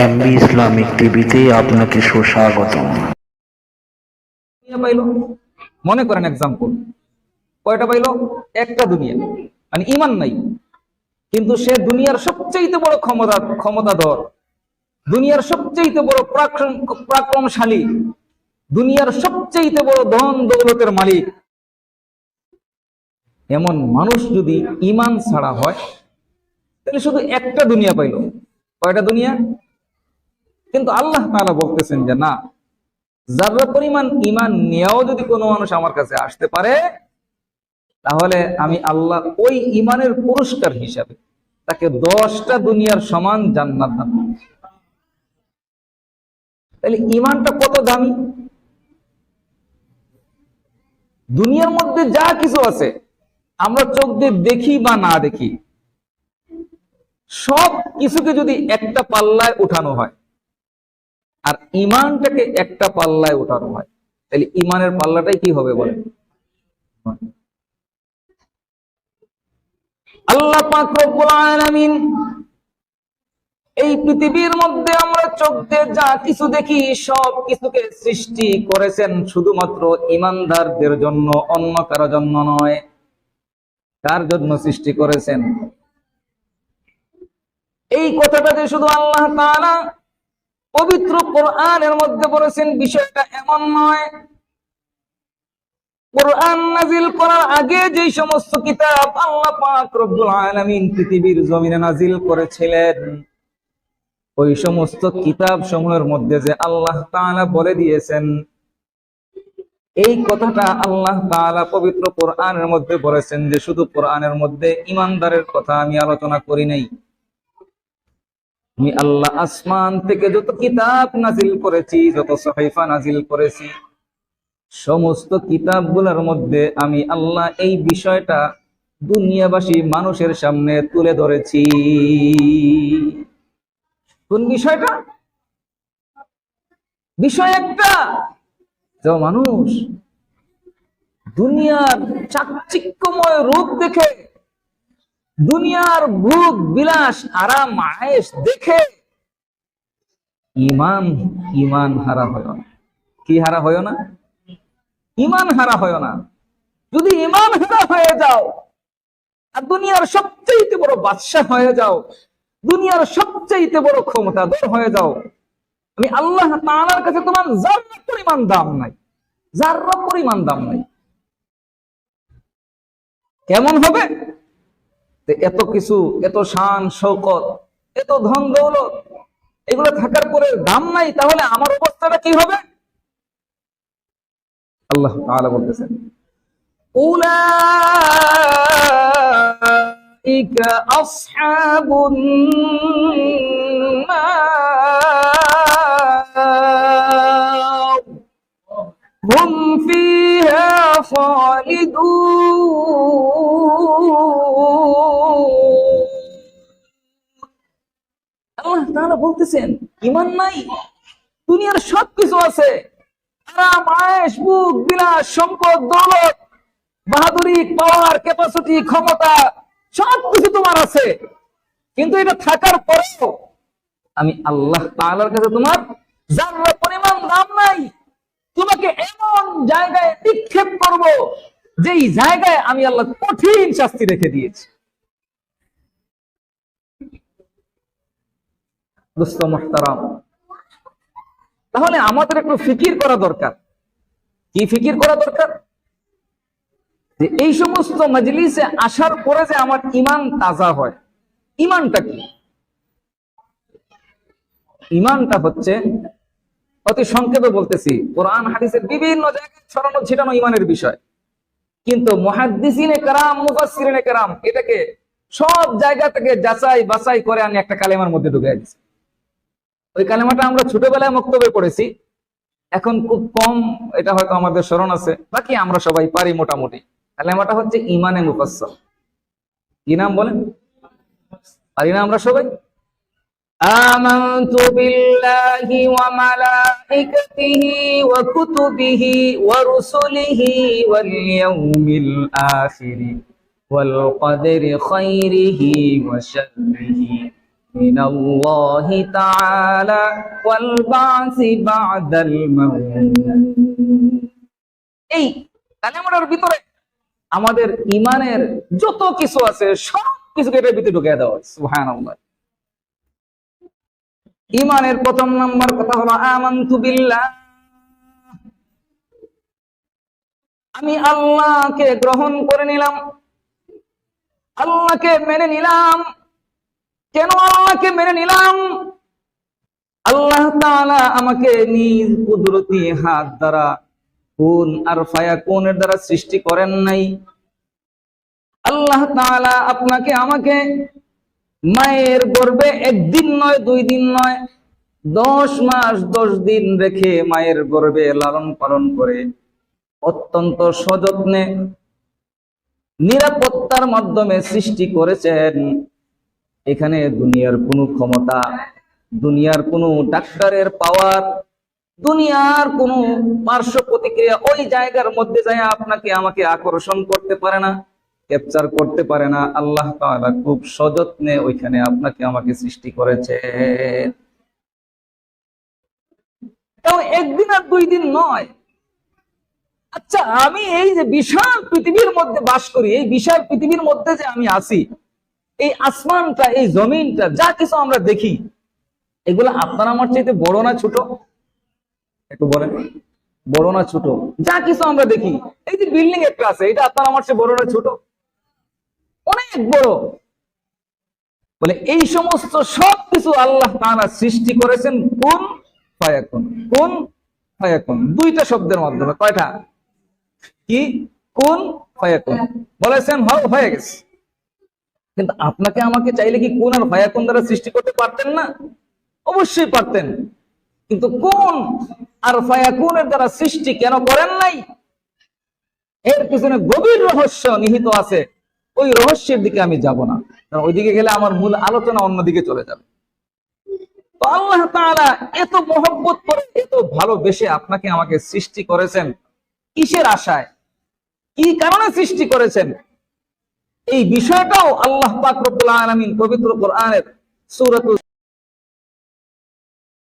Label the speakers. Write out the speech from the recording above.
Speaker 1: MB Islamic টিভিতে আপনাকে সুস্বাগতম।
Speaker 2: পাইলো, মনে করেন এক্সাম্পল, কয়টা পাইলো? একটা দুনিয়া, মানে ইমান নাই, কিন্তু সে দুনিয়ার সবচেয়ে বড় ক্ষমতাধর, দুনিয়ার সবচেয়ে বড় পরাক্রমশালী, দুনিয়ার সবচেয়ে বড় ধন দৌলতের মালিক। এমন মানুষ যদি ইমান ছাড়া হয়, তাহলে শুধু একটা দুনিয়া পাইল। কয়টা দুনিয়া? কিন্তু আল্লাহ তাআলা বলতেছেন যে না, যারা পরিমাণ ইমান নিয়েও যদি কোনো মানুষ আমার কাছে আসতে পারে, তাহলে আমি আল্লাহ ওই ইমানের পুরস্কার হিসাবে তাকে 10টা দুনিয়ার সমান জান্নাত দান করব। তাহলে ইমানটা কত দামি! দুনিয়ার মধ্যে যা কিছু আছে, আমরা চোখ দিয়ে দেখি বা না দেখি, সব কিছুকে যদি একটা পাল্লায় উঠানো হয় আর ইমানটাকে একটা পাল্লায় উঠানো হয়, তাহলে ইমানের পাল্লাটাই কি হবে বলেন? আল্লাহ পাক রব্বুল আলামিন এই পৃথিবীর মধ্যে আমরা চোখ দিয়ে যা কিছু দেখি, সব কিছুকে সৃষ্টি করেছেন শুধুমাত্র ঈমানদারদের জন্য, অন্য কারো জন্য নয়। কার জন্য সৃষ্টি করেছেন? এই কথাটা যে শুধু আল্লাহ তাআলা পবিত্র কোরআনের মধ্যে বলেছেন, বিষয়টা এমন নয়। কোরআন নাজিল করার আগে যে সমস্ত কিতাব আল্লাহ পাক রব্বুল আলামিন পৃথিবীর জমিনে নাজিল করেছিলেন, ওই সমস্ত কিতাব সমূহের মধ্যে যে আল্লাহ তাআলা বলে দিয়েছেন, এই কথাটা আল্লাহ তাআলা পবিত্র কোরআনের মধ্যে বলেছেন যে শুধু কোরআনের মধ্যে ইমানদারের কথা আমি আলোচনা করি নাই, আমি আল্লাহ আসমান থেকে যত কিতাব নাজিল করেছি, যত সহিফা নাজিল করেছি, সমস্ত কিতাবগুলোর মধ্যে আমি আল্লাহ এই বিষয়টা দুনিয়াবাসী মানুষের সামনে তুলে ধরেছি। কোন বিষয়টা? বিষয় একটা, যে মানুষ দুনিয়ার চাকচিক্যময় রূপ দেখে, দুনিয়ার ভোগ বিলাস আরাম আয়েশ দেখে ইমান হারা হয় না। কি হারা হয় না? ইমান হারা হয় না। যদি ইমান হারা হয়ে যাও আর দুনিয়ার সবচেয়ে বড় বাদশা হয়ে যাও, দুনিয়ার সবচেয়ে বড় ক্ষমতাধর হয়ে যাও, আমি আল্লাহ তাআলার কাছে তোমার যাররা পরিমাণ দাম নাই, যাররা পরিমাণ দাম নাই। কেমন হবে? এত কিছু, এত শান শৌকত, এত ধন দৌলত, এগুলো থাকার পরে দাম নাই, তাহলে আমার অবস্থাটা কি হবে? আল্লাহ তাআলা বলতেছেন, উলাইকা আসহাবুন নার হুম ফিহা খালিদুন। আল্লাহ তাআলা বলতেছেন, ঈমান নাই, দুনিয়ার সবকিছু আছে, আরাম আয়েশ ভোগ বিলাস সম্পদ দৌলত বাহাদুরি পাওয়ার ক্যাপাসিটি ক্ষমতা সবকিছু তোমার আছে, কিন্তু এটা থাকার পরেও আমি আল্লাহ তাআলার কাছে তোমার যাররা পরিমাণ দাম নাই। তোমাকে এমন জায়গায় নিক্ষেপ করব যেই জায়গায় আমি আল্লাহ কঠিন শাস্তি রেখে দিয়েছি। দোস্ত মুহতারাম, তাহলে আমাদের একটু ফিকির করা দরকার। কি ফিকির করা দরকার? যে এই সমস্ত মজলিসে আসার পরে যে আমার ঈমান তাজা হয়। ঈমানটা কি? ঈমানটা হচ্ছে, অতি সংক্ষেপে বলতেছি, কোরআন হাদিসের বিভিন্ন জায়গায় ছড়ানো ছিটানো ঈমানের বিষয়, কিন্তু মুহাদ্দিসিনে কেরাম মুফাসসিরিনে কেরাম এটাকে সব জায়গা থেকে যাচাই বাছাই করে আমি একটা কালেমার মধ্যে ঢুকিয়ে দিয়েছি। ওই কালেমাটা আমরা ছোটবেলায় মক্তবে পড়েছি, এখন খুব কম এটা হয়তো আমাদের স্মরণ আছে, বাকি আমরা সবাই পারি মোটামুটি। কালেমাটা হচ্ছে ঈমানে মুফাসসাল। কি নাম বলেন? পারি না আমরা সবাই? আমানতু বিল্লাহি ওয়া মালাইকাতিহি ওয়া কুতুবিহি ওয়া রুসুলিহি ওয়াল ইয়াউমিল আখির ওয়াল কদরি খাইরিহি ওয়া শাররিহি মিনাল্লাহি তাআলা ওয়াল বাসি বাদাল মাউত। এই কালেমার ভিতরে আমাদের ঈমানের যত কিছু আছে সব কিছুকে এর ভিতরে ঢুকিয়ে দেওয়া। সুবহানাল্লাহ। ঈমানের প্রথম নাম্বার কথা হলো আমানতু বিল্লাহ, আমি আল্লাহকে গ্রহণ করে নিলাম, আল্লাহকে মেনে নিলাম। কেন আল্লাহকে মেনে নিলাম? আল্লাহ তাআলা আমাকে নিজ কুদরতি হাত দ্বারা কুন আর ফায়াকুনের দ্বারা সৃষ্টি করেন নাই। আল্লাহ তাআলা আপনাকে আমাকে মায়ের গর্ভে একদিন নয়, 2 দিন নয়, 10 মাস 10 দিন রেখে মায়ের গর্ভে লালন পালন করে অত্যন্ত সযত্নে নিরাপত্তার মাধ্যমে সৃষ্টি করেছেন। এখানে দুনিয়ার কোনো ক্ষমতা, দুনিয়ার কোনো ডাক্তারের পাওয়ার, দুনিয়ার কোনো পার্শ্ব প্রতিক্রিয়া ওই জায়গার মধ্যে যায় আপনাকে আমাকে আকর্ষণ করতে পারে না, ক্যাপচার করতে পারে না। আল্লাহ তাআলা খুব সযত্নে ওইখানে আপনাকে আমাকে সৃষ্টি করেছে। তাও একদিন আর 2 দিন নয়। আচ্ছা, আমি এই যে বিশাল পৃথিবীর মধ্যে বাস করি, এই বিশাল পৃথিবীর মধ্যে যে আমি আছি, এই আসমানটা, এই জমিনটা, যা কিছু আমরা দেখি, এগুলো আপনার আমার চাইতে বড় না ছোট? একটু বলেন, বড় না ছোট? যা কিছু আমরা দেখি, এই যে বিল্ডিং একটা আছে, এটা আপনার আমার চেয়ে বড় না ছোট? অনেক বড়। বলে এই সমস্ত সবকিছু আল্লাহ তাআলা সৃষ্টি করেছেন কুন ফায়াকুন। কুন ফায়াকুন 2টা শব্দের মাধ্যমে। কয়টা? কি? কুন ফায়াকুন। বলেছেন হয়ে গেছে। কিন্তু আপনাকে আমাকে চাইলে কি কুন আর ফায়াকুন দ্বারা সৃষ্টি করতে পারতেন না? অবশ্যই পারতেন। কিন্তু কুন আর ফায়াকুনের দ্বারা সৃষ্টি কেন করেন নাই? এর পিছনে গভীর রহস্য নিহিত আছে। ওই রহস্যের দিকে আমি যাব না, কারণ ওইদিকে গেলে আমার মূল আলোচনা অন্যদিকে চলে যাবে। তো আল্লাহ তাআলা এত মহব্বত করে, এত ভালোবেসে আপনাকে আমাকে সৃষ্টি করেছেন কিসের আশায়, কি কারণে সৃষ্টি করেছেন, এই বিষয়টাও আল্লাহ পাক রব্বুল আলামিন পবিত্র কোরআনের সূরাতুল